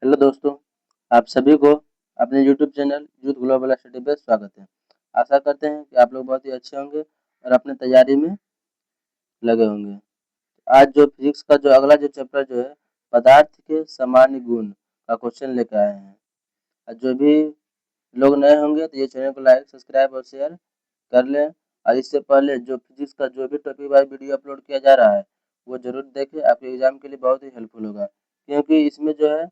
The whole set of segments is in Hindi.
हेलो दोस्तों, आप सभी को अपने YouTube channel youth global study पे स्वागत है। आशा करते हैं कि आप लोग बहुत ही अच्छे होंगे और अपने तैयारी में लगे होंगे। आज जो फिजिक्स का जो अगला जो चैप्टर जो है पदार्थ के सामान्य गुण का क्वेश्चन लेकर आए हैं। और जो भी लोग नए होंगे तो ये चैनल को लाइक सब्सक्राइब और शेयर कर लें। और इससे पहले जो फिजिक्स का जो भी टॉपिक वाइज वीडियो अपलोड किया जा रहा है वो जरूर देखें, आपके एग्जाम के लिए बहुत ही हेल्पफुल होगा। क्योंकि इसमें जो है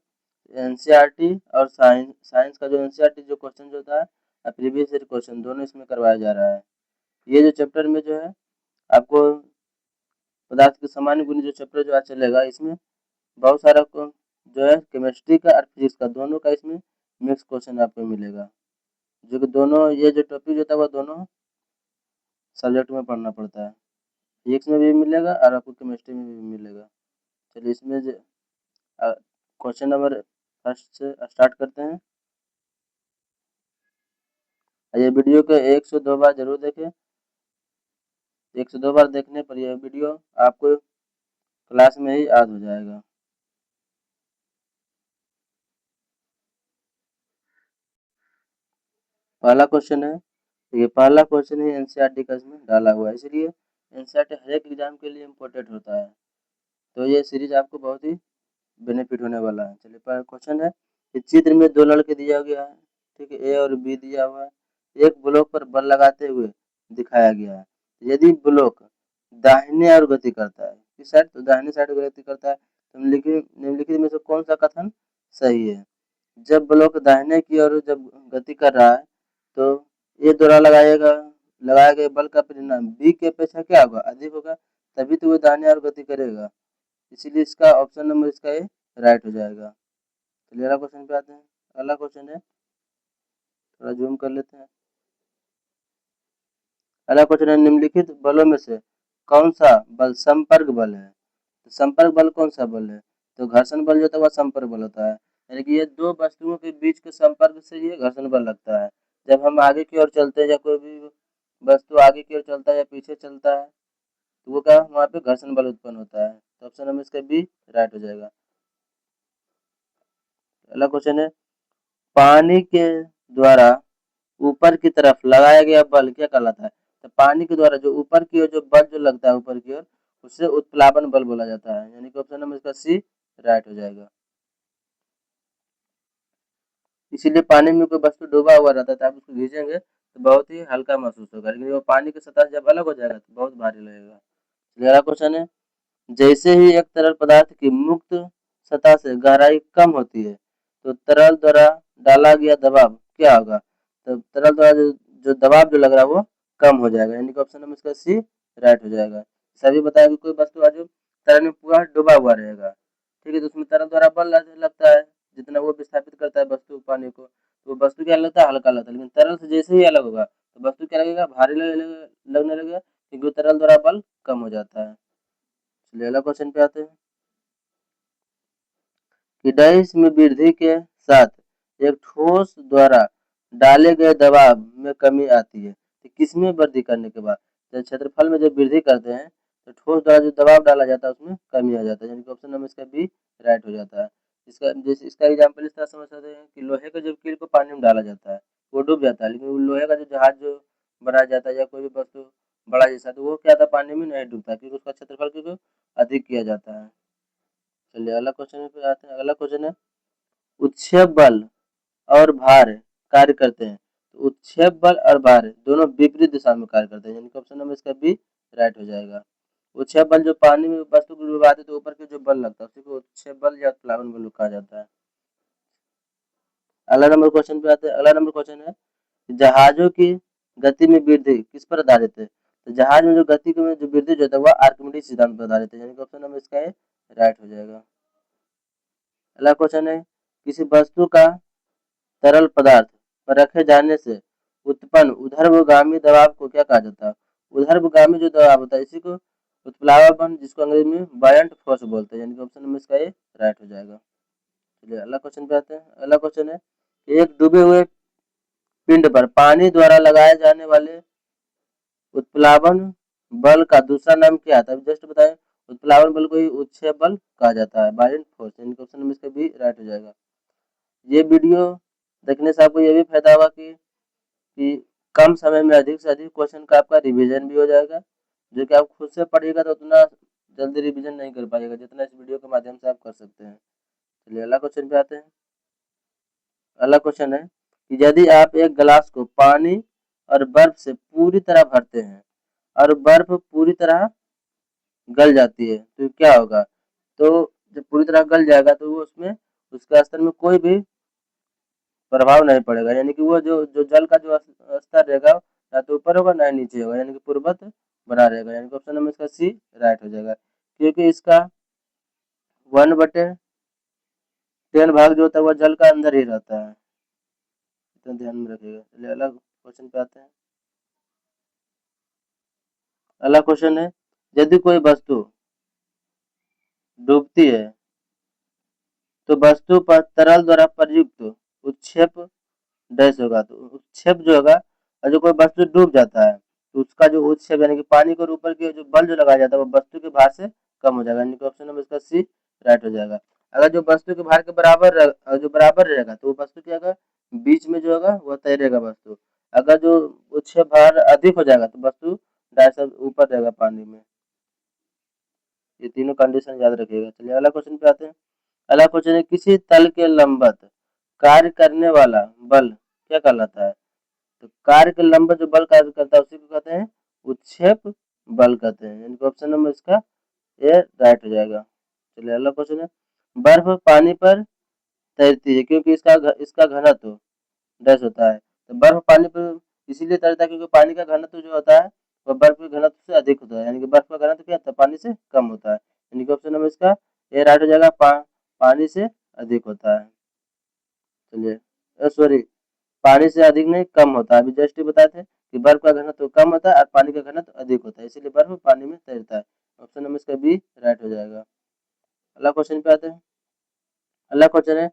एनसीईआरटी और साइंस का जो एनसीईआरटी जो क्वेश्चन जो होता है और प्रीवियस ईयर क्वेश्चन दोनों इसमें करवाया जा रहा है। ये जो चैप्टर में जो है आपको पदार्थ के सामान्य गुण जो चैप्टर जो आज चलेगा इसमें बहुत सारा जो है केमिस्ट्री का और फिजिक्स का दोनों का इसमें मिक्स क्वेश्चन आपको मिलेगा। जो कि दोनों ये जो टॉपिक होता है वो दोनों सब्जेक्ट में पढ़ना पड़ता है। फिजिक्स में भी मिलेगा और आपको केमिस्ट्री में भी मिलेगा। चलिए इसमें क्वेश्चन नंबर फर्स्ट से स्टार्ट करते हैं। ये वीडियो को 102 बार जरूर देखें। 102 बार देखने पर यह वीडियो आपको क्लास में ही याद हो जाएगा। पहला क्वेश्चन है, ये पहला क्वेश्चन है एनसीईआरटी का इसमें डाला हुआ है, इसलिए एनसीईआरटी हर एक एग्जाम के लिए इम्पोर्टेंट होता है। तो ये सीरीज आपको बहुत ही बेनिफिट होने वाला है। चलिए पहला क्वेश्चन है कि चित्र में दो लड़के दिया गया है, ठीक है, ए और बी दिया हुआ है। एक ब्लॉक पर बल लगाते हुए दिखाया गया है। यदि ब्लॉक दाहिने ओर गति करता है, किस साइड, तो दाहिने साइड गति करता है, तो निम्नलिखित में से कौन सा कथन सही है। जब ब्लॉक दाहिने की ओर जब गति कर रहा है तो ए द्वारा लगाया गए बल का परिणाम बी की अपेक्षा क्या होगा, अधिक होगा, तभी तो वो दाहिने ओर गति करेगा। इसीलिए इसका ऑप्शन नंबर इसका ए राइट हो जाएगा। चलिए अगला क्वेश्चन पे आते हैं। अगला क्वेश्चन है, थोड़ा जूम कर लेते हैं। अगला क्वेश्चन है, निम्नलिखित बलों में से कौन सा बल संपर्क बल है। तो संपर्क बल कौन सा बल है, तो घर्षण बल जो होता है वह संपर्क बल होता है। यानी कि ये दो वस्तुओं के बीच के संपर्क से ये घर्षण बल लगता है। जब हम आगे की ओर चलते हैं या कोई भी वस्तु आगे की ओर चलता है या पीछे चलता है तो वो क्या वहाँ पे घर्षण बल उत्पन्न होता है। तो ऑप्शन नंबर इसका बी राइट हो जाएगा। अगला क्वेश्चन है, पानी के द्वारा ऊपर की तरफ लगाया गया बल क्या कहलाता है। तो पानी के द्वारा जो ऊपर की ओर जो बल जो लगता है ऊपर की ओर उससे उत्प्लावन बल बोला जाता है। यानी कि ऑप्शन नंबर इसका सी राइट हो जाएगा। इसीलिए पानी में कोई वस्तु डूबा हुआ रहता है तो आप उसको खींचेंगे तो बहुत ही हल्का महसूस होगा, लेकिन वो पानी की सतह से जब अलग हो जाएगा तो बहुत भारी लगेगा। अगला क्वेश्चन है, जैसे ही एक तरल पदार्थ की मुक्त सतह से गहराई कम होती है तो तरल द्वारा डाला गया दबाव क्या होगा। तो तरल द्वारा जो दबाव जो लग रहा है वो कम हो जाएगा। यानी कि ऑप्शन नंबर इसका सी राइट हो जाएगा। सभी बताया कि कोई वस्तु आज तरल में पूरा डूबा हुआ रहेगा, ठीक है, तो उसमें तरल द्वारा बल लगता है, जितना वो विस्थापित करता है वस्तु पानी को, तो वस्तु क्या लगता है, हल्का लगता है। लेकिन तरल से जैसे ही अलग होगा तो वस्तु क्या लगेगा, भारी लगने लगेगा, क्योंकि तरल द्वारा बल कम हो जाता है। चलिए अगला क्वेश्चन पे आते हैं कि डाइस में वृद्धि के साथ एक ठोस द्वारा डाले गए दबाव में कमी आती है। तो किसमें वृद्धि करने के बाद, जब क्षेत्रफल में जब वृद्धि करते हैं तो ठोस द्वारा जो दबाव डाला जाता है उसमें कमी आ जाता है। यानी कि ऑप्शन नंबर इसका बी राइट हो जाता है। इसका जैसे इसका एग्जाम्पल इस तरह समझ सकते हैं कि लोहे का जब कील को पानी में डाला जाता है वो डूब जाता है, लेकिन वो लोहे का जो जहाज जो बनाया जाता है या कोई भी वस्तु बड़ा जैसा तो वो क्या था, पानी में नहीं डूबता क्योंकि उसका क्षेत्रफल क्योंकि अधिक किया जाता है। चलिए अगला क्वेश्चन पे आते हैं। अगला क्वेश्चन है, उत्क्षेप बल और भार कार्य करते हैं। तो उत्क्षेप बल और भार दोनों विपरीत दिशा में कार्य करते हैं। यानी कि ऑप्शन नंबर इसका बी राइट हो जाएगा। उत्क्षेप बल जो पानी में वस्तु को डुबाते हैं तो ऊपर के जो बल लगता है उसी को उत्क्षेप बल या प्लावन बल कहा जाता है। अगला नंबर क्वेश्चन पे आते हैं। अगला नंबर क्वेश्चन है, जहाजों की गति में वृद्धि किस पर आधारित है। तो जहाज में जो गति में जो वृद्धि जो होता है वह आर्किमिडीज सिद्धांत पर आधारित है। यानी कि ऑप्शन नंबर इसका है राइट हो जाएगा। अगला क्वेश्चन है, किसी वस्तु का तरल पदार्थ पर रखे जाने से उत्पन्न ऊर्ध्वगामी दबाव को क्या कहा जाता है। ऊर्ध्वगामी जो दबाव होता है इसी को उत्प्लावन, जिसको अंग्रेजी में बायंट फोर्स बोलते हैं। यानी कि ऑप्शन नंबर इसका ए राइट हो जाएगा। चलिए अगला क्वेश्चन पे आते हैं। अगला क्वेश्चन है, एक डूबे हुए पिंड पर पानी द्वारा लगाए जाने वाले उत्प्लावन बल का दूसरा नाम क्या आता है, जस्ट बताएं। उत्प्लावन बल को ही उत्क्षेप बल कहा जाता है, बायंट फोर्स। यानी कि ऑप्शन नंबर इसका बी राइट हो जाएगा। ये वीडियो देखने से आपको ये भी फायदा होगा कि कम समय में अधिक से अधिक क्वेश्चन का आपका रिवीजन भी हो जाएगा, जो कि आप खुद से पढ़िएगा तो उतना जल्दी रिवीजन नहीं कर पाइएगा जितना इस वीडियो के माध्यम से आप कर सकते हैं। चलिए अगला क्वेश्चन पे आते हैं। अगला क्वेश्चन है कि यदि आप एक गिलास को पानी और बर्फ से पूरी तरह भरते हैं और बर्फ पूरी तरह गल जाती है तो क्या होगा? तो जब पूरी तरह गल जाएगा तो वो उसमें उसके स्तर में कोई भी प्रभाव नहीं पड़ेगा, यानी कि वो जो जो जल का जो स्तर रहेगा ना तो ऊपर होगा ना ही नीचे होगा, यानी कि पूर्ववत बना रहेगा, यानी कि ऑप्शन नंबर इसका सी राइट हो जाएगा, क्योंकि इसका 1/10 भाग जो होता है वो जल का अंदर ही रहता है, इतना ध्यान में रखिएगा। चलिए अगला क्वेश्चन पे आते हैं। अगला क्वेश्चन है यदि कोई वस्तु डूबती है तो वस्तु पर तरल द्वारा प्रयुक्त उत्क्षेप डैश होगा, तो उत्क्षेप जो होगा और जो कोई वस्तु डूब जाता है तो उसका जो उत्क्षेप यानी कि पानी के ऊपर के जो बल जो लगाया जाता है वो वस्तु के भार से कम हो जाएगा, यानी कि ऑप्शन नंबर इसका सी राइट हो जाएगा। अगर जो वस्तु के भार के बराबर जो बराबर रहेगा तो वो वस्तु क्या होगा, बीच में जो होगा वो तैरेगा वस्तु। अगर जो उत्क्षेप भार अधिक हो जाएगा तो वस्तु डैश ऊपर रहेगा पानी में। ये तीनों कंडीशन याद रखिएगा। चलिए अगला क्वेश्चन पे आते हैं। अगला क्वेश्चन है किसी तल के लंबवत कार्य करने वाला बल क्या कहलाता है? तो कार्य के लंबवत जो बल कार्य करता है उसी को कहते हैं उत्क्षेप बल कहते हैं, यानी कि ऑप्शन नंबर इसका ए राइट हो जाएगा। चलिए अगला क्वेश्चन है बर्फ पानी पर तैरती है क्योंकि इसका घनत्व डैश होता है, तो बर्फ पानी पर इसीलिए तैरता है क्योंकि पानी का घनत्व जो होता है वह बर्फ के घनत्व से अधिक होता है, यानी कि बर्फ का घनत्व क्या होता है, पानी से कम होता है, यानी कि ऑप्शन नंबर इसका ए राइट हो जाएगा, पानी से अधिक होता है। चलिए सॉरी, पानी से अधिक नहीं कम होता है, अभी जस्ट ही बताए थे कि बर्फ का घनत्व कम होता है और पानी का घनत्व अधिक होता है, इसीलिए बर्फ पानी में तैरता है। ऑप्शन नंबर इसका बी राइट हो जाएगा। अगला क्वेश्चन पे आते हैं। अगला क्वेश्चन है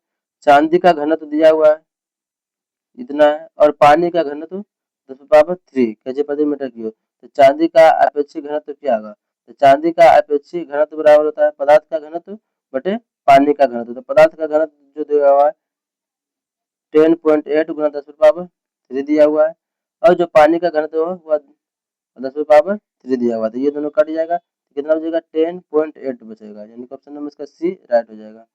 चांदी का घनत्व दिया हुआ है इतना है और पानी का घनत्व 10⁻³ केजी प्रति मीटर क्यूब, तो चांदी का अपेक्षित घनत्व क्या होगा? तो चांदी का अपेक्षित घनत्व बराबर होता है पदार्थ का घनत्व बटे पानी का घनत्व, तो पदार्थ का घनत्व जो दिया हुआ है 10.8 गुना 10⁻³ दिया हुआ है और जो पानी का घनत्व है वह 10⁻³ दिया हुआ है, तो ये दोनों कट जाएगा तो कितना बचेगा 10.8 बचेगा, यानी कि ऑप्शन नंबर इसका सी राइट हो जाएगा।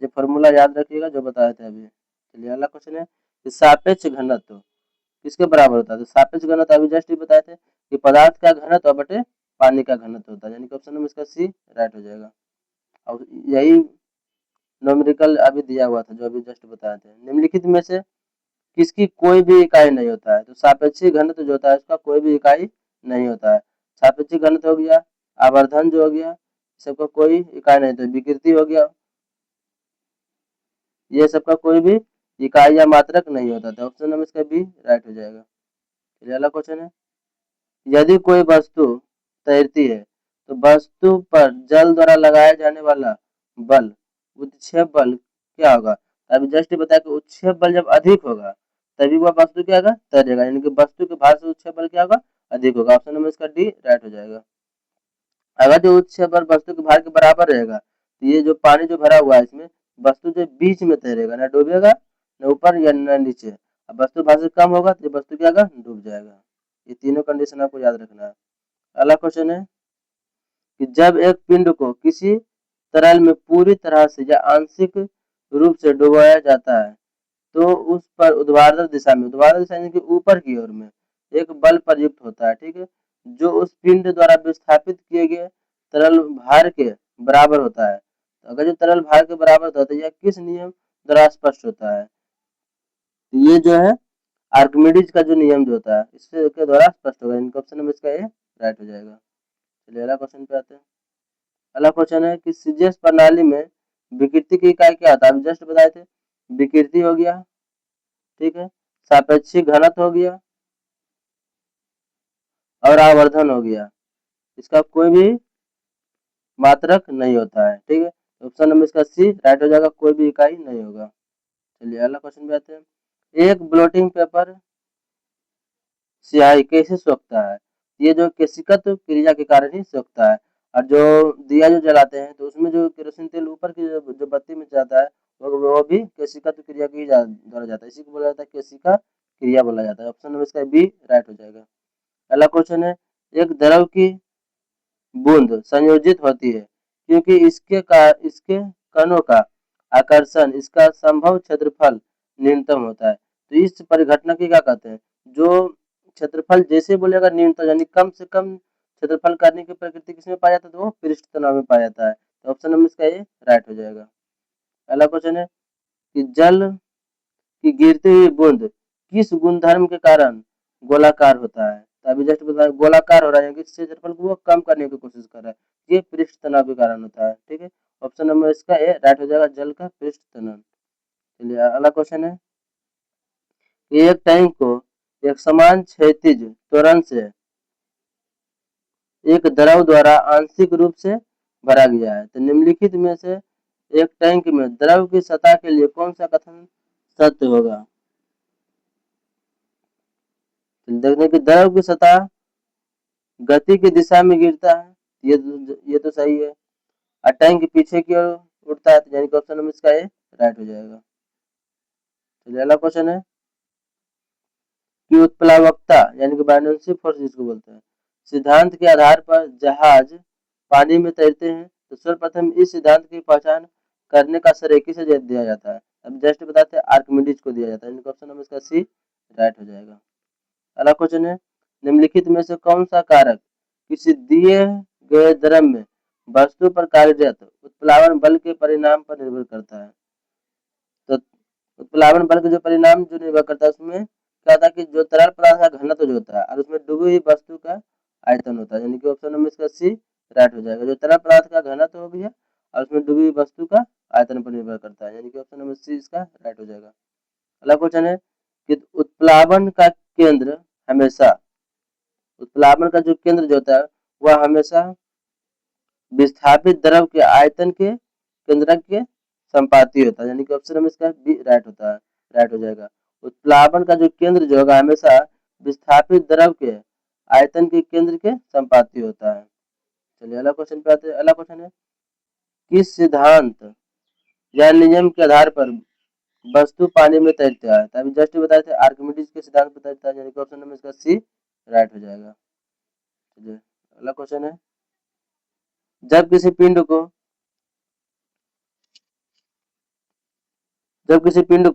ये फॉर्मूला याद रखिएगा जो बताए थे अभी। चलिए अगला क्वेश्चन है कि सापेक्ष घनत्व किसके बराबर होता है? तो सापेक्ष घनत्व अभी जस्ट ही बताए थे कि पदार्थ का घनत्व बटे पानी का घनत्व होता है, यानी कि ऑप्शन नंबर इसका सी राइट हो जाएगा। और यही न्यूमेरिकल अभी दिया हुआ था जो अभी जस्ट बताए थे। निम्नलिखित में से किसकी कोई भी इकाई नहीं होता है? तो सापेक्षिक घनत्व जो होता है इसका कोई भी इकाई नहीं होता है। सापेक्षिक घनत्व हो गया, आवर्धन जो हो गया, सबका कोई इकाई नहीं, तो विकृति हो गया, ये सबका कोई भी इकाई या मात्रक नहीं होता था। ऑप्शन नंबर इसका बी राइट हो जाएगा। चलिए अगला क्वेश्चन है यदि कोई वस्तु तैरती है तो वस्तु पर जल द्वारा लगाया जाने वाला बल उत्क्षेप बल क्या होगा? अभी जस्ट बताया कि उत्क्षेप बल जब अधिक होगा तभी वह वस्तु क्या होगा, तैरेगा, यानी कि वस्तु के भार से उत्क्षेप बल क्या होगा, अधिक होगा। ऑप्शन नंबर इसका डी राइट हो जाएगा। अगर जो उत्क्षेप बल वस्तु के भार के बराबर रहेगा तो ये जो पानी जो भरा हुआ है इसमें वस्तु जो बीच में तैरेगा, ना डूबेगा न ऊपर या न नीचे। अब वस्तु भार से कम होगा तो ये वस्तु क्या होगा, डूब जाएगा। ये तीनों कंडीशन आपको याद रखना है। अगला क्वेश्चन है कि जब एक पिंड को किसी तरल में पूरी तरह से या आंशिक रूप से डुबाया जाता है तो उस पर ऊर्ध्वाधर दिशा यानी कि ऊपर की ओर में एक बल प्रयुक्त होता है, ठीक है, जो उस पिंड द्वारा विस्थापित किए गए तरल भार के बराबर होता है। तो अगर जो तरल भार के बराबर होता है तो यह किस नियम द्वारा स्पष्ट होता है? तो ये जो है आर्किमिडीज का जो नियम जो होता है इससे के द्वारा स्पष्ट होगा, इनका ऑप्शन नंबर इसका ए राइट हो जाएगा। चलिए अगला क्वेश्चन पे आते हैं। अगला क्वेश्चन है कि सीजीएस प्रणाली में विकृति की इकाई क्या होता है? अभी जस्ट बताए थे, विकृति हो गया, ठीक है, सापेक्षिक घनत्व हो गया और आवर्धन हो गया, इसका कोई भी मात्रक नहीं होता है, ठीक है, ऑप्शन नंबर इसका सी राइट हो जाएगा, कोई भी इकाई नहीं होगा। चलिए अगला क्वेश्चन पे आते हैं। एक ब्लोटिंग पेपर स्याही कैसे सोखता है? ये जो केशिकत क्रिया के कारण ही सोखता है, और जो दिया जो जलाते हैं तो उसमें जो केरोसिन तेल ऊपर की जो बत्ती में जाता है वो भी केशिका तो क्रिया के ही द्वारा जाता है, इसी को बोला जाता है केशिका क्रिया बोला जाता है। ऑप्शन नंबर इसका बी राइट हो जाएगा। अगला क्वेश्चन है, एक द्रव की बूंद संयोजित होती है क्योंकि इसके कणों का आकर्षण इसका संभव क्षेत्रफल न्यूनतम होता है। तो इस परिघटना की क्या कहते हैं, जो क्षेत्रफल जैसे बोलेगा न्यूनतम यानी कम से कम क्षेत्रफल करने की प्रकृति किसमें पाया जाता है, तो वो पृष्ठ तनाव में पाया जाता है। तो ऑप्शन नंबर इसका ये राइट हो जाएगा। अगला क्वेश्चन है कि जल की गिरती हुई बूंद किस गुणधर्म के कारण गोलाकार होता है। तो अभी जस्ट बताया गोलाकार हो रहा है, क्षेत्रफल को वो कम करने की कोशिश कर रहा है, ये पृष्ठ तनाव के कारण होता है। ठीक है, ऑप्शन नंबर इसका ए राइट हो जाएगा, जल का पृष्ठ तनाव। चलिए अगला क्वेश्चन है, एक टैंक को एक समान क्षैतिज त्वरण से एक द्रव द्वारा आंशिक रूप से भरा गया है। तो निम्नलिखित में से एक टैंक में द्रव की सतह के लिए कौन सा कथन सत्य होगा। देखने की द्रव की सतह गति की दिशा में गिरता है, ये तो सही है। और टैंक पीछे की ओर उठता है, तो यानी कि ऑप्शन नंबर इसका ए राइट हो जाएगा। चलिए अगला क्वेश्चन है कि उत्प्लावकता यानी कि बायोनेंसी फोर्स जिसको बोलते हैं, सिद्धांत के आधार पर जहाज पानी में तैरते हैं। तो सर्वप्रथम इस सिद्धांत की पहचान करने का श्रेय किसे दिया जाता है। अब जस्ट बताते हैं आर्किमिडीज को दिया जाता है, यानी कि ऑप्शन नंबर इसका सी राइट हो जाएगा। अगला क्वेश्चन है, निम्नलिखित में से कौन सा कारक किसी दिए गए द्रव में वस्तु पर कार्यरत उत्प्लावन बल के परिणाम पर निर्भर करता है। तो उत्प्लावन बल के जो परिणाम जो निर्भर करता है उसमें क्या होता है कि जो तरल पदार्थ का घनत्व जो होता है और उसमें डूबी हुई वस्तु का आयतन होता है, यानी कि ऑप्शन नंबर इसका सी राइट हो जाएगा। जो तरल पदार्थ का घनत्व हो गया और उसमें डूबी हुई वस्तु का आयतन पर निर्भर करता है, यानी कि ऑप्शन नंबर सी इसका राइट हो जाएगा। अगला क्वेश्चन है कि उत्प्लावन का केंद्र हमेशा, उत्प्लावन का जो केंद्र जो होता है वह हमेशा विस्थापित द्रव के आयतन के केंद्रक के संपाती होता है, यानी कि ऑप्शन नंबर इसका बी राइट होता है, राइट हो जाएगा। उत्प्लावन का जो केंद्र जो होगा हमेशा विस्थापित द्रव के आयतन के केंद्र के संपाती होता है। चलिए अगला क्वेश्चन पे आते हैं। अगला क्वेश्चन है, किस सिद्धांत या नियम के आधार पर वस्तु पानी में तैरता है। अभी जस्ट बताए थे आर्किमिडीज के सिद्धांत पर तैरता है, यानी कि ऑप्शन नंबर इसका सी राइट हो जाएगा। चलिए अगला क्वेश्चन है, जब किसी पिंड को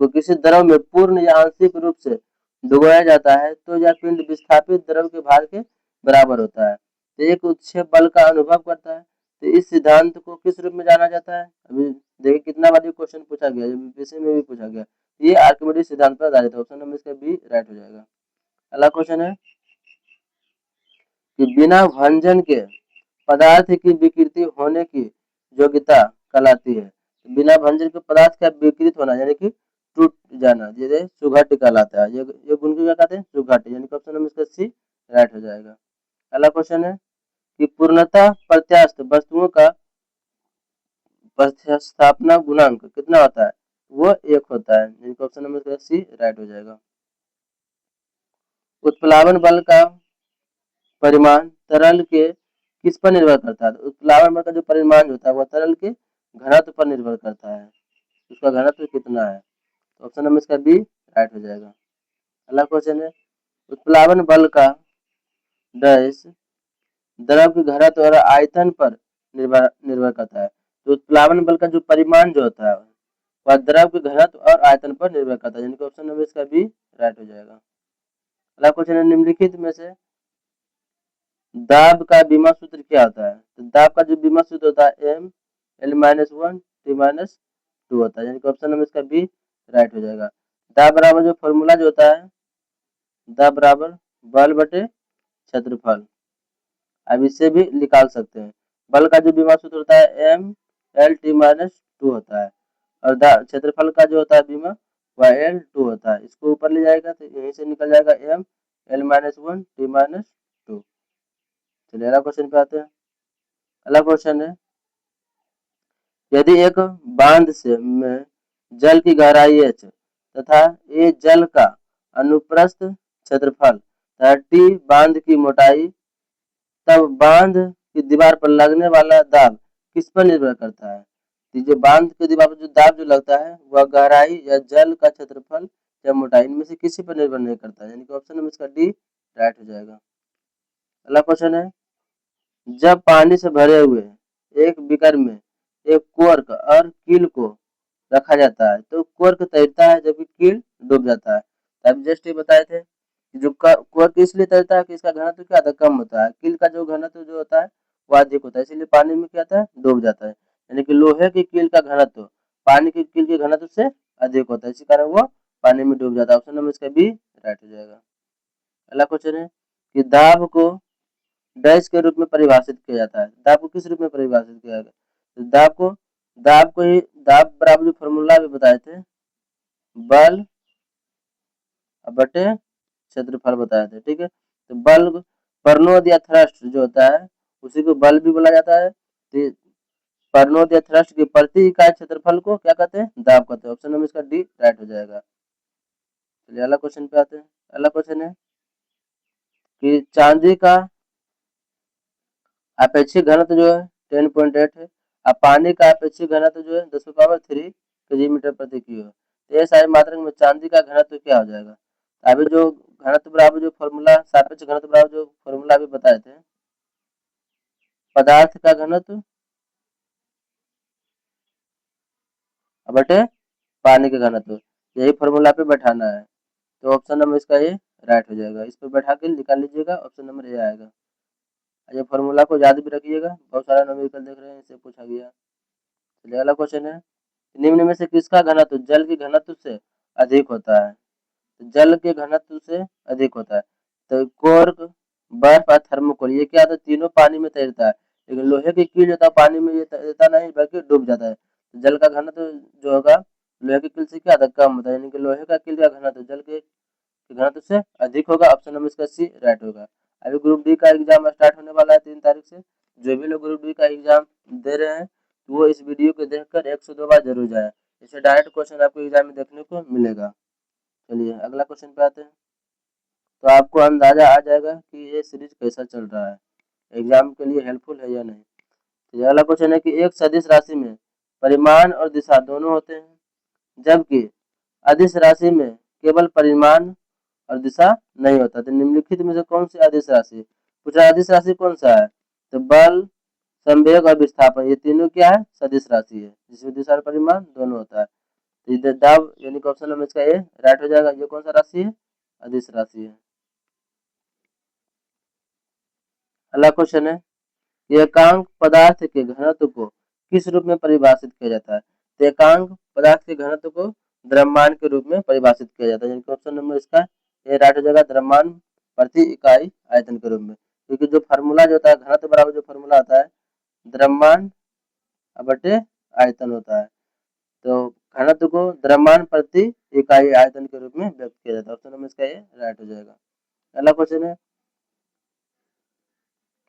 किसी द्रव में पूर्ण या आंशिक रूप से डुबोया जाता है तो यह पिंड विस्थापित द्रव के भार के बराबर होता है, तो एक उत्क्षेप बल का अनुभव करता है। तो इस सिद्धांत को किस रूप में जाना जाता है। अभी देखिए कितना बार ये क्वेश्चन पूछा गया, यूपीएससी में भी पूछा गया। ये आर्किमिडीज सिद्धांत पर आधारित है, ऑप्शन नंबर इसका बी राइट हो जाएगा। अगला क्वेश्चन है कि बिना भंजन के पदार्थ की विकृति होने की योग्यता कहलाती है। बिना भंजन के पदार्थ का विकृत होना यानी कि टूट जाना जैसे सुघट कहलाता है। ये गुण क्या कहते हैं, सुघट, यानी कि ऑप्शन नंबर इसका सी राइट हो जाएगा। अगला क्वेश्चन है कि पूर्णतः प्रत्यास्थ वस्तुओं का प्रतिस्थापना गुणांक कितना होता है, वो 1 होता है, यानी कि ऑप्शन नंबर इसका सी राइट हो जाएगा। उत्प्लावन बल का परिमाण तरल के किस पर निर्भर करता है। उत्प्लावन बल का जो परिमाण होता है वह तरल के घनत्व पर निर्भर करता है, उसका घनत्व कितना है। तो ऑप्शन नंबर इसका बी राइट हो जाएगा। अगला क्वेश्चन है, उत्प्लावन बल का डैश द्रव की घनत्व और आयतन पर निर्भर करता है। तो उत्प्लावन बल का जो परिमाण जो होता है वह द्रव की घनत्व और आयतन पर निर्भर करता है, यानी कि ऑप्शन नंबर इसका बी राइट हो जाएगा। अगला क्वेश्चन है, निम्नलिखित में से दाब का बीमा सूत्र क्या होता है। तो दाब का जो बीमा सूत्र होता है M L minus 1 T minus 2 होता है, यानी कि ऑप्शन नंबर इसका बी राइट हो जाएगा। दाब बराबर जो फॉर्मूला जो होता है, दाब बराबर बल बटे क्षेत्रफल, अब इससे भी निकाल सकते हैं। बल का जो बीमा सूत्र होता है एम एल टी माइनस 2 होता है और क्षेत्रफल का जो होता है बीमा वह एल 2 होता है। इसको ऊपर ले जाएगा तो यहीं से निकल जाएगा M L minus 1 T minus 2। चलिए अगला क्वेश्चन पे आते हैं। अगला क्वेश्चन है, यदि एक बांध से में जल की गहराई h तथा ये जल का अनुप्रस्थ क्षेत्रफल तथा टी बांध की मोटाई, तब बांध की दीवार पर लगने वाला दाब किस पर निर्भर करता है। तो जो बांध के दीवार पर जो दाब जो लगता है वह गहराई या जल का क्षेत्रफल या मोटाई इनमें से किसी पर निर्भर नहीं करता है, यानी कि ऑप्शन नंबर इसका डी राइट हो जाएगा। अगला क्वेश्चन है, जब पानी से भरे हुए एक बीकर में एक कोर्क और कील को रखा जाता है तो कोर्क तैरता है जबकि कील डूब जाता है। तो अभी जस्ट ये बताए थे कि जो कोर्क इसलिए तैरता है कि इसका घनत्व क्या होता है, कम होता है, कील का जो घनत्व जो होता है वो अधिक होता है, इसलिए पानी में क्या होता है, डूब जाता है। यानी कि लोहे की कील का घनत्व पानी की कील के घनत्व से अधिक होता है, इसी कारण वो पानी में डूब जाता है। ऑप्शन नंबर इसका बी राइट हो जाएगा। अगला क्वेश्चन है कि दाब को डैश के रूप में परिभाषित किया जाता है। दाब को किस रूप में परिभाषित किया जाता है? तो दाब को ही दाब बराबर जो फॉर्मूला भी बताए थे, बल बटे क्षेत्रफल बताए थे, ठीक है। तो बल परनोद या थ्रस्ट जो होता है उसी को बल भी बोला जाता है। तो परनोद या थ्रस्ट की प्रति इकाई क्षेत्रफल को क्या कहते हैं, दाब कहते हैं। ऑप्शन नंबर इसका डी राइट हो जाएगा। चलिए अगला क्वेश्चन पे आते हैं। अगला क्वेश्चन है कि चांदी का अपेक्षित घनत्व जो है 10.8 है और पानी का अपेक्षित घनत्व जो है 10⁻³ केजी मीटर प्रति क्यूब। तो ये सारे मात्रक में चांदी का घनत्व क्या हो जाएगा? अभी जो घनत्व बराबर जो फॉर्मूला सापेक्ष घनत्व बराबर जो फॉर्मूला अभी बताए थे, पदार्थ का घनत्व बटे पानी का घनत्व, यही फॉर्मूला पे बैठाना है। तो ऑप्शन नंबर इसका ये राइट हो जाएगा। इस पर बैठा के निकाल लीजिएगा, ऑप्शन नंबर ए आएगा। ये फॉर्मूला को याद भी रखिएगा, बहुत सारा न्यूमेरिकल देख रहे हैं, इससे पूछा गया। चलिए अगला क्वेश्चन है, निम्न में से किसका घनत्व जल के घनत्व से अधिक होता है? तो जल के घनत्व से अधिक होता है। तो कोर्क, बर्फ और थर्मोकोल ये क्या होता है, तीनों पानी में तैरता है, लेकिन लोहे की कील होता है पानी में ये तैरता नहीं बल्कि डूब जाता है। तो जल का घनत्व जो होगा लोहे की कील से क्या होता है, कम होता है, यानी कि लोहे का कील का घनत्व जल के घनत्व से अधिक होगा। ऑप्शन नंबर इसका सी राइट होगा। अभी ग्रुप डी का एग्जाम स्टार्ट होने वाला है 3 तारीख से। जो भी लोग ग्रुप डी का एग्जाम दे रहे हैं तो वो इस वीडियो को देखकर 102 बार जरूर जाए, इससे डायरेक्ट क्वेश्चन आपको एग्जाम में देखने को मिलेगा। चलिए अगला क्वेश्चन पे आते हैं, तो आपको अंदाजा आ जाएगा कि ये सीरीज कैसा चल रहा है, एग्जाम के लिए हेल्पफुल है या नहीं। तो ये अगला क्वेश्चन है कि एक सदिश राशि में परिमाण और दिशा दोनों होते हैं, जबकि अदिश राशि में केवल परिमाण और दिशा नहीं होता। तो निम्नलिखित में से कौन सी अदिश राशि, पूछ रहा अदिश राशि कौन सा है? तो बल, संवेग और विस्थापन ये तीनों क्या है, सदिश राशि है, जिसमें दिशा और परिमाण दोनों होता है। तो इधर दाब यानी कि ऑप्शन नंबर इसका ए राइट हो जाएगा। ये कौन सा राशि है, अदिश राशि है। अगला क्वेश्चन है, एकांक पदार्थ के घनत्व को किस रूप में परिभाषित किया जाता है? तो एकांक पदार्थ के घनत्व को द्रव्यमान के रूप में परिभाषित किया जाता है, यानी कि ऑप्शन नंबर इसका ए राइट हो जाएगा, द्रव्यमान प्रति इकाई आयतन के रूप में। क्योंकि जो फार्मूला जो होता है घनत्व बराबर जो फार्मूला आता है द्रव्यमान बटे आयतन होता है। तो घनत्व को द्रव्यमान प्रति इकाई आयतन के रूप में व्यक्त किया जाता है। ऑप्शन नंबर इसका ये राइट हो जाएगा। अगला क्वेश्चन है,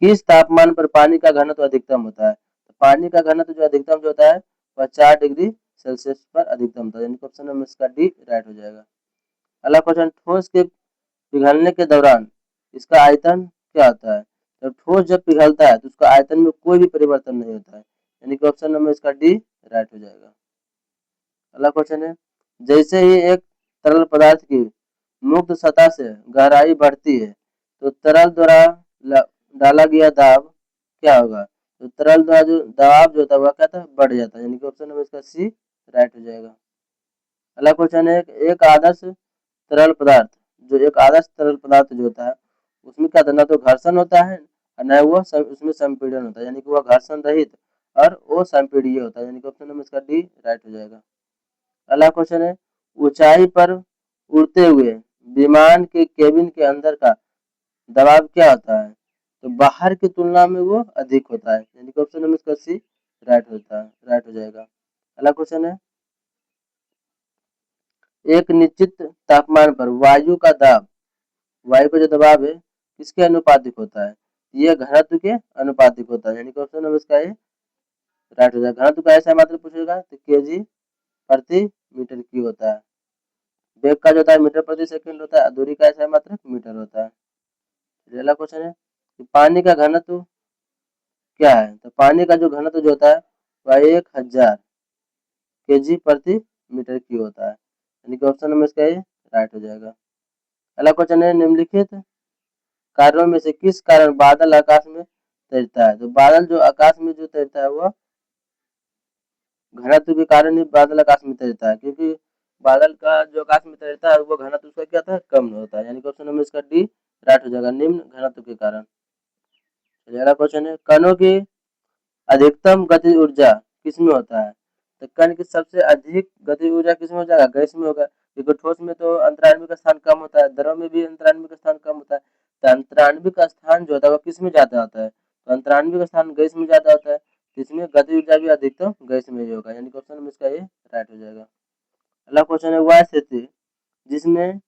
किस तापमान पर पानी का घनत्व अधिकतम होता है? तो पानी का घनत्व जो अधिकतम जो होता है वह 4 डिग्री सेल्सियस पर अधिकतम होता है, यानी ऑप्शन नंबर इसका डी राइट हो जाएगा। अगला क्वेश्चन, ठोस के पिघलने के दौरान इसका आयतन क्या होता है? तो ठोस जब पिघलता है तो उसका आयतन में कोई भी परिवर्तन नहीं होता है, यानी कि ऑप्शन नंबर इसका डी राइट हो जाएगा। अगला क्वेश्चन है, जैसे ही एक तरल पदार्थ की मुक्त सतह से गहराई बढ़ती है तो तरल द्वारा डाला गया दाब क्या होगा? तो तरल द्वारा जो दबाव जो होता है वह क्या था, बढ़ जाता है, यानी कि ऑप्शन नंबर इसका सी राइट हो जाएगा। अगला क्वेश्चन है, एक आदर्श तरल पदार्थ एक आदर्श तरल पदार्थ जो होता है उसमें क्या था, ना तो घर्षण होता है और न वो उसमें संपीड़न होता है, यानी कि वह घर्षण रहित और वो संपीड़ित होता है, यानी कि ऑप्शन नंबर इसका डी राइट हो जाएगा। अगला क्वेश्चन है, ऊंचाई पर उड़ते हुए विमान के केबिन के अंदर का दबाव क्या होता है? तो बाहर की तुलना में वो अधिक होता है, यानी कि ऑप्शन नंबर इसका सी राइट हो जाएगा। अगला क्वेश्चन है, एक निश्चित तापमान पर वायु का जो दबाव है किसके अनुपातिक होता है? ये घनत्व के अनुपातिक होता है, यानी कि ऑप्शन नंबर इसका ये राइट हो जाएगा। घनत्व का ऐसा मात्र पूछेगा तो केजी प्रति मीटर क्यूब होता है, वेग का जो होता है मीटर प्रति सेकंड होता है, दूरी का ऐसा मात्रक मीटर होता है। अगला क्वेश्चन है कि पानी का घनत्व क्या है? तो पानी का जो घनत्व जो होता है वह 1000 केजी प्रति मीटर क्यूब होता है, यानी कि ऑप्शन नंबर इसका ये राइट हो जाएगा। अगला क्वेश्चन है, निम्नलिखित कारणों में से किस कारण बादल आकाश में तैरता है? तो बादल जो आकाश में जो तैरता है वह घनत्व के कारण ही बादल आकाश में तैरता है, क्योंकि बादल का जो आकाश में तैरता है वो घनत्व उसका क्या था, कम होता है, यानी कि ऑप्शन नंबर इसका डी राइट हो जाएगा, निम्न घनत्व के कारण। चलिए अगला क्वेश्चन है, कणों की अधिकतम गति ऊर्जा किसमें होता है? तो कण की सबसे अधिक गति ऊर्जा किसमें हो जाएगा? गैस में होगा, क्योंकि ठोस में तो अंतराण्विक स्थान कम होता है, द्रव में भी अंतराण्विक स्थान कम होता है, तो अंतराण्विक स्थान जो होता है वो किस में ज्यादा होता है? तो अंतराण्विक स्थान गैस में ज्यादा होता है, तो इसमें गति ऊर्जा भी अधिकतम गैस में ही होगा, यानी कि ऑप्शन में इसका ये राइट हो जाएगा। अगला क्वेश्चन है, वह स्थिति जिसमें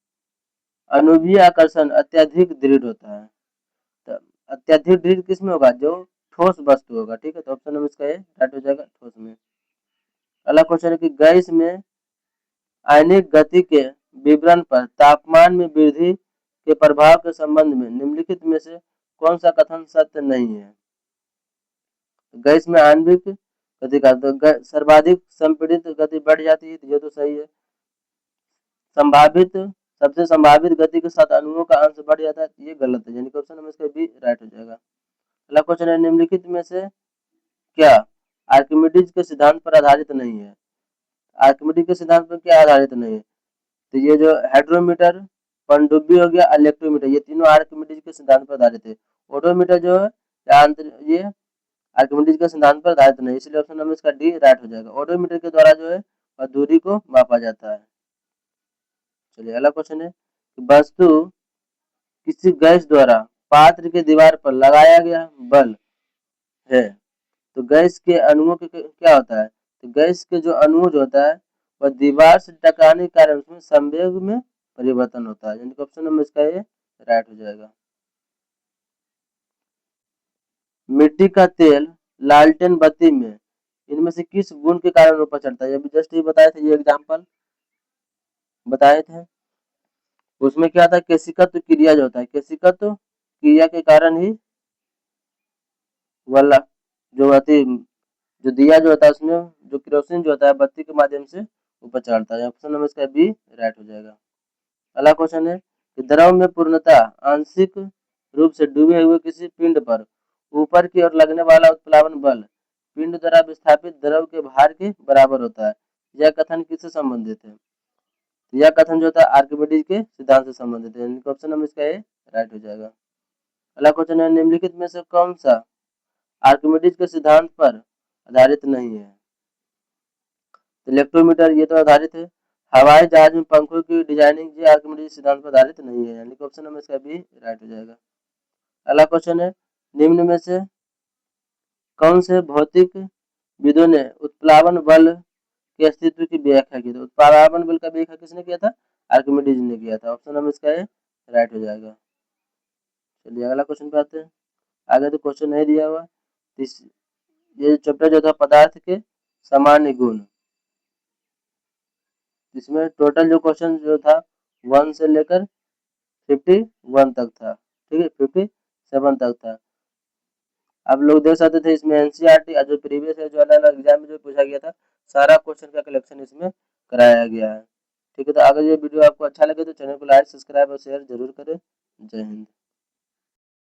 अणुवीय आकर्षण अत्यधिक दृढ़ होता है? तो अत्यधिक दृढ़ किसमें होगा? जो ठोस वस्तु होगा, ठीक है, तो ऑप्शन नंबर इसका ये राइट हो जाएगा, ठोस में। अगला क्वेश्चन है कि गैस में आयनिक गति के विवरण पर तापमान में वृद्धि के प्रभाव के संबंध में निम्नलिखित में से कौन सा कथन सत्य नहीं है? गैस में आणविक गति का तो सर्वाधिक संपीड़ित गति बढ़ जाती है, तो ये तो सही है। संभावित सबसे संभावित गति के साथ अणुओं का अंश बढ़ जाता है, ये गलत है, यानी कि ऑप्शन नंबर इसका बी राइट हो जाएगा। अगला क्वेश्चन है, निम्नलिखित में से क्या आर्किमिडीज के सिद्धांत पर आधारित नहीं है? आर्किमिडीज के सिद्धांत पर क्या आधारित नहीं है? तो ये जो हाइड्रोमीटर, पनडुब्बी हो गया, इलेक्ट्रोमीटर, ये तीनों आर्किमिडीज के सिद्धांत पर आधारित है। ओडोमीटर जो है ये आर्किमिडीज के सिद्धांत पर आधारित नहीं, इसलिए ऑप्शन नंबर इसका डी राइट हो जाएगा। ओडोमीटर के द्वारा जो है दूरी को मापा जाता है। चलिए अगला क्वेश्चन है, वस्तु किसी गैस द्वारा पात्र के दीवार पर लगाया गया बल है, तो गैस के अणुओं के क्या होता है? तो गैस के जो अणु जो होता है वह दीवार से टकराने के कारण उसमें संवेग में परिवर्तन होता है, यानी कि ऑप्शन नंबर इसका ये राइट हो जाएगा। मिट्टी का तेल लालटेन बत्ती में इनमें से किस गुण के कारण ऊपर चढ़ता है? अभी जस्ट ये बताए थे, ये एग्जांपल बताए थे, उसमें क्या था, केशिकत्व क्रिया जो होता है, केशिकत्व क्रिया के कारण ही वाला जो होती जो दिया जो होता है उसमें जो केरोसिन जो होता है बत्ती के माध्यम से ऊपर चढ़ता है, ऑप्शन नंबर इसका बी राइट हो जाएगा। अगला क्वेश्चन है कि द्रव में पूर्णतः आंशिक रूप से डूबे हुए किसी पिंड पर ऊपर की ओर लगने वाला उत्प्लावन बल पिंड द्वारा विस्थापित द्रव के भार के बराबर होता है, यह कथन किससे संबंधित है? यह कथन जो होता है आर्किमिडीज के सिद्धांत से संबंधित है, यानी ऑप्शन नंबर इसका ये राइट हो जाएगा। अगला क्वेश्चन है, निम्नलिखित में से कौन सा आर्किमिडीज के सिद्धांत पर आधारित नहीं है? इलेक्ट्रोमीटर ये तो आधारित है। हवाई जहाज में पंखों की डिजाइनिंग ये आर्किमिडीज सिद्धांत पर आधारित नहीं है, यानी कि ऑप्शन नंबर इसका भी राइट हो जाएगा। अगला क्वेश्चन है, निम्न में से कौन से भौतिक विदों ने उत्प्लावन बल के अस्तित्व की व्याख्या की? तो उत्प्लावन बल का व्याख्या किसने किया था? आर्किमिडीज ने किया था, ऑप्शन नंबर इसका ये राइट हो जाएगा। चलिए अगला क्वेश्चन पे आते हैं। आगे तो क्वेश्चन नहीं दिया हुआ, ये चैप्टर जो था पदार्थ के सामान्य गुण, इसमें टोटल जो क्वेश्चन जो था 1 से लेकर 51 तक था, ठीक है, 57 तक था। आप लोग देख सकते थे इसमें एनसीईआरटी जो प्रीवियस है जो अलग अलग एग्जाम में जो पूछा गया था सारा क्वेश्चन का कलेक्शन इसमें कराया गया है, ठीक है। तो अगर ये वीडियो आपको अच्छा लगे तो चैनल को लाइक सब्सक्राइब और शेयर जरूर करें। जय हिंद।